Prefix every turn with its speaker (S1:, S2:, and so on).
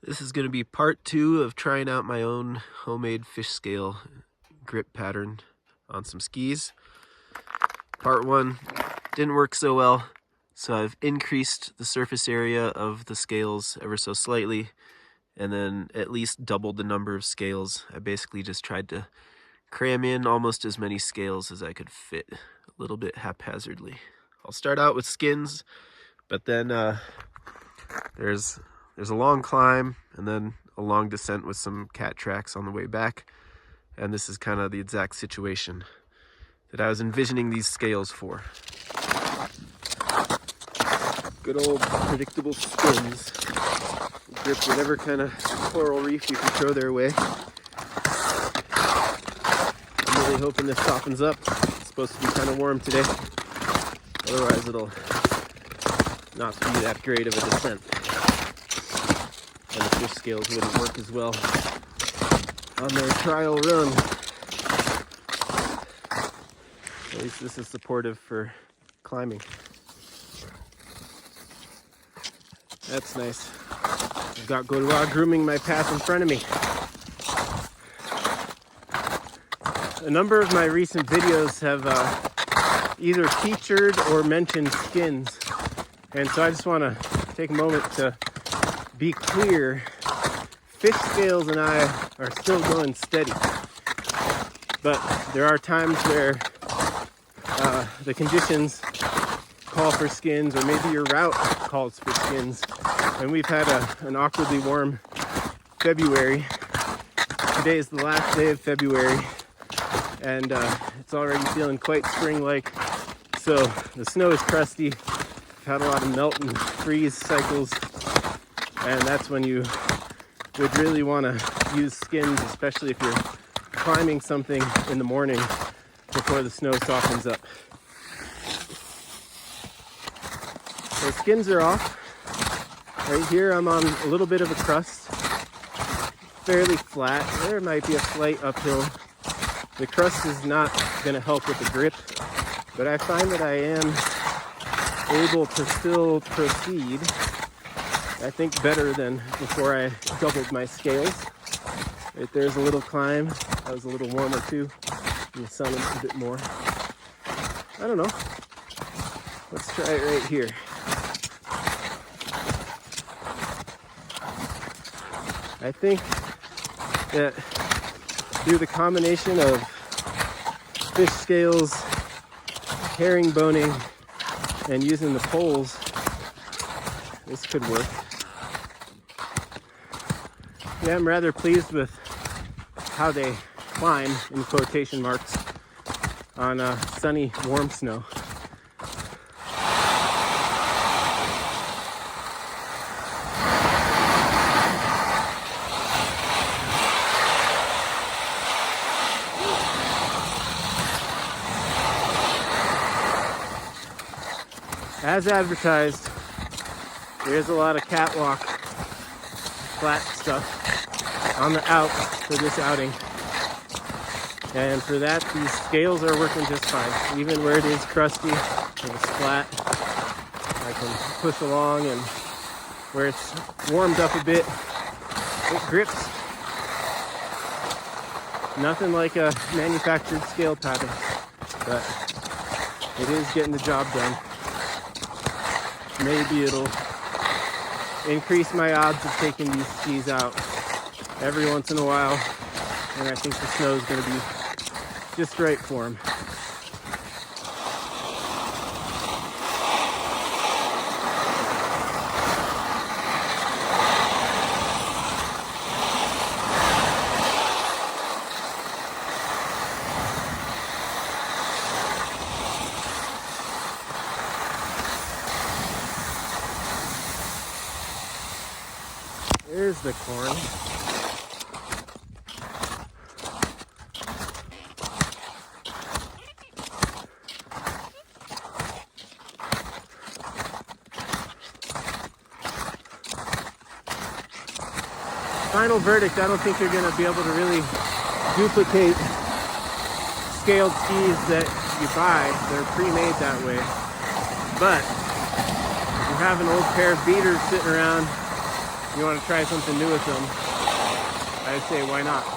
S1: This is going to be part 2 of trying out my own homemade fish scale grip pattern on some skis. Part 1 didn't work so well, so I've increased the surface area of the scales ever so slightly, and then at least doubled the number of scales. I basically just tried to cram in almost as many scales as I could fit, a little bit haphazardly. I'll start out with skins, but then there's a long climb and then a long descent with some cat tracks on the way back. And this is kind of the exact situation that I was envisioning these scales for. Good old predictable skins. Grip whatever kind of coral reef you can throw their way. I'm really hoping this softens up. It's supposed to be kind of warm today. Otherwise it'll not be that great of a descent. And the fish scales wouldn't work as well on their trial run. At least this is supportive for climbing. That's nice. I've got Gorois grooming my path in front of me. A number of my recent videos have either featured or mentioned skins. And so I just want to take a moment to be clear, fish scales and I are still going steady, but there are times where the conditions call for skins, or maybe your route calls for skins, and we've had an awkwardly warm February. Today is the last day of February, and it's already feeling quite spring-like, so the snow is crusty. We've had a lot of melt and freeze cycles. And that's when you would really want to use skins, especially if you're climbing something in the morning before the snow softens up. So skins are off. Right here I'm on a little bit of a crust, fairly flat. There might be a slight uphill. The crust is not going to help with the grip, but I find that I am able to still proceed, I think, better than before I doubled my scales. Right there's a little climb. That was a little warmer too. And the sun is a bit more. I don't know. Let's try it right here. I think that through the combination of fish scales, herringboning, and using the poles, this could work. Yeah, I'm rather pleased with how they climb, in quotation marks, on sunny, warm snow. As advertised, there's a lot of catwalk flat stuff on the out for this outing, and for that these scales are working just fine. Even where it is crusty and it's flat, I can push along, and where it's warmed up a bit, it grips. Nothing like a manufactured scale pattern, but it is getting the job done. Maybe it'll increase my odds of taking these skis out every once in a while, and I think the snow is going to be just right for them. There's the corn. Final verdict, I don't think you're going to be able to really duplicate scaled skis that you buy. They're pre-made that way. But if you have an old pair of beaters sitting around you want to try something new with them, I'd say why not?